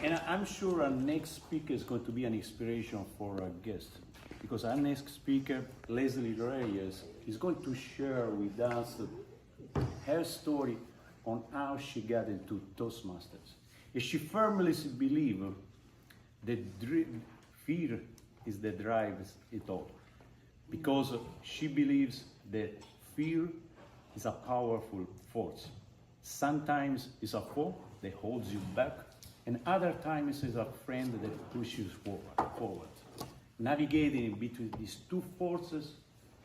And I'm sure our next speaker is going to be an inspiration for our guest, because our next speaker, Leslie Reyes, is going to share with us her story on how she got into Toastmasters. And she firmly believes that fear is that drives it all, because she believes that fear is a powerful force. Sometimes it's a foe that holds you back, and other times it's a friend that pushes you forward. Navigating between these two forces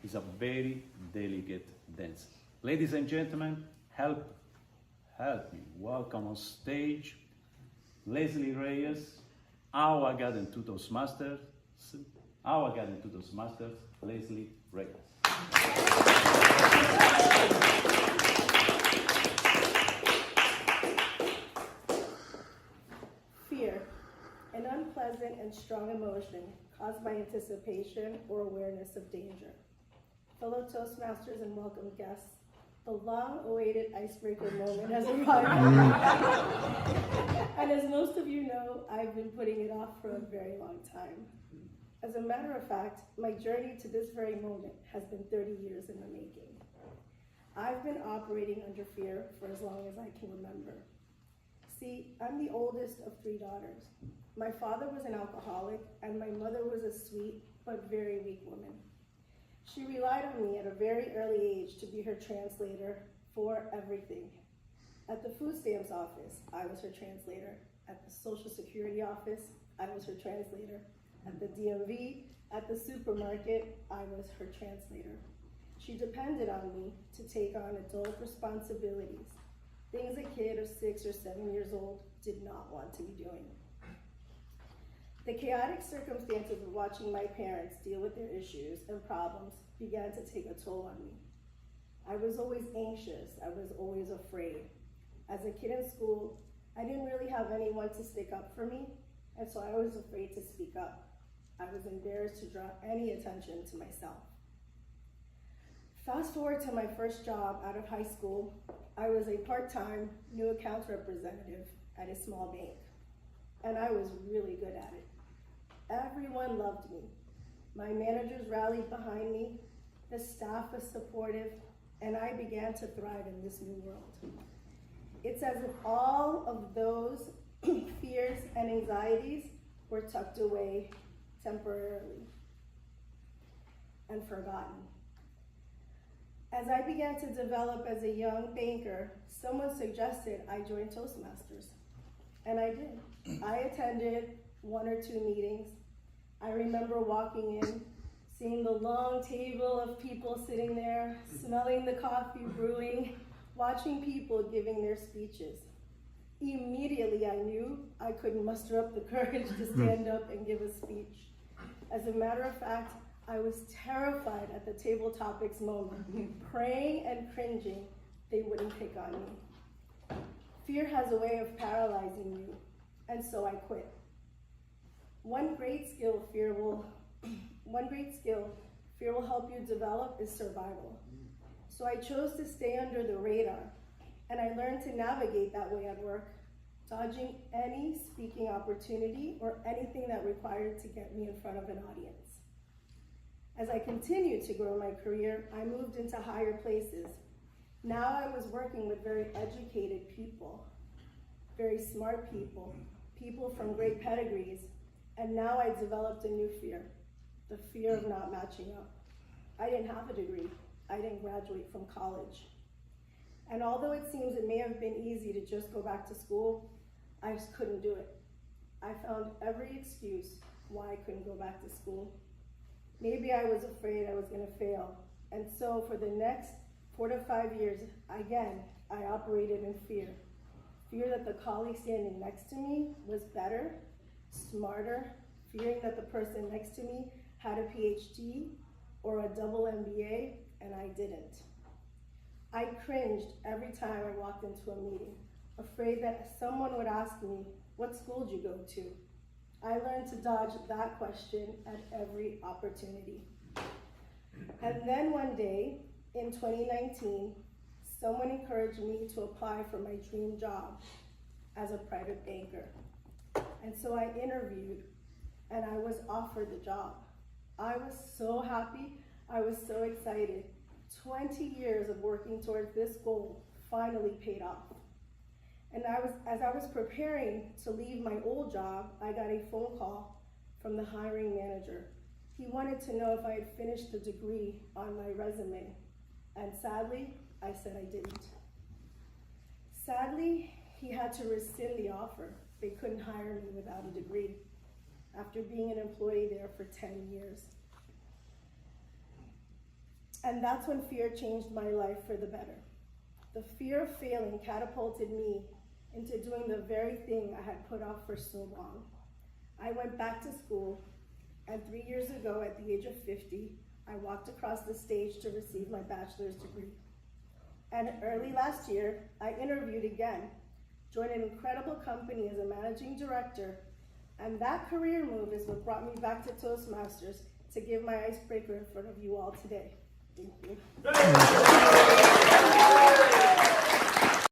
is a very delicate dance. Ladies and gentlemen, help me welcome on stage Leslie Reyes. How I got into Toastmasters, Leslie Reyes. Fear, an unpleasant and strong emotion caused by anticipation or awareness of danger. Fellow Toastmasters and welcome guests, the long-awaited icebreaker moment has arrived. And as most of you know, I've been putting it off for a very long time. As a matter of fact, my journey to this very moment has been 30 years in the making. I've been operating under fear for as long as I can remember. See, I'm the oldest of 3 daughters. My father was an alcoholic, and my mother was a sweet but very weak woman. She relied on me at a very early age to be her translator for everything. At the food stamps office, I was her translator. At the Social Security office, I was her translator. At the DMV, at the supermarket, I was her translator. She depended on me to take on adult responsibilities, things a kid of 6 or 7 years old did not want to be doing. The chaotic circumstances of watching my parents deal with their issues and problems began to take a toll on me. I was always anxious. I was always afraid. As a kid in school, I didn't really have anyone to stick up for me, and so I was afraid to speak up. I was embarrassed to draw any attention to myself. Fast forward to my first job out of high school, I was a part-time new accounts representative at a small bank, and I was really good at it. Everyone loved me. My managers rallied behind me, the staff was supportive, and I began to thrive in this new world. It's as if all of those fears and anxieties were tucked away temporarily and forgotten. As I began to develop as a young banker, someone suggested I join Toastmasters, and I did. I attended 1 or 2 meetings. I remember walking in, seeing the long table of people sitting there, smelling the coffee brewing, watching people giving their speeches. Immediately I knew I couldn't muster up the courage to stand up and give a speech. As a matter of fact, I was terrified at the table topics moment, praying and cringing they wouldn't pick on me. Fear has a way of paralyzing you, and so I quit. One great skill fear will help you develop is survival. So I chose to stay under the radar, and I learned to navigate that way at work, dodging any speaking opportunity or anything that required to get me in front of an audience. As I continued to grow my career, I moved into higher places. Now I was working with very educated people, very smart people, people from great pedigrees, and now I developed a new fear, the fear of not matching up. I didn't have a degree. I didn't graduate from college. And although it seems it may have been easy to just go back to school, I just couldn't do it. I found every excuse why I couldn't go back to school. Maybe I was afraid I was going to fail. And so for the next 4 to 5 years, again, I operated in fear. Fear that the colleague standing next to me was better, smarter, fearing that the person next to me had a PhD or a double MBA, and I didn't. I cringed every time I walked into a meeting, afraid that someone would ask me, "What school did you go to?" I learned to dodge that question at every opportunity. And then one day, in 2019, someone encouraged me to apply for my dream job as a private banker. And so I interviewed, and I was offered the job. I was so happy. I was so excited. 20 years of working towards this goal finally paid off. And as I was preparing to leave my old job, I got a phone call from the hiring manager. He wanted to know if I had finished the degree on my resume. And sadly, I said I didn't. Sadly, he had to rescind the offer. They couldn't hire me without a degree after being an employee there for 10 years. And that's when fear changed my life for the better. The fear of failing catapulted me into doing the very thing I had put off for so long. I went back to school, and 3 years ago, at the age of 50, I walked across the stage to receive my bachelor's degree. And early last year, I interviewed again, joined an incredible company as a managing director, and that career move is what brought me back to Toastmasters to give my icebreaker in front of you all today. Thank you.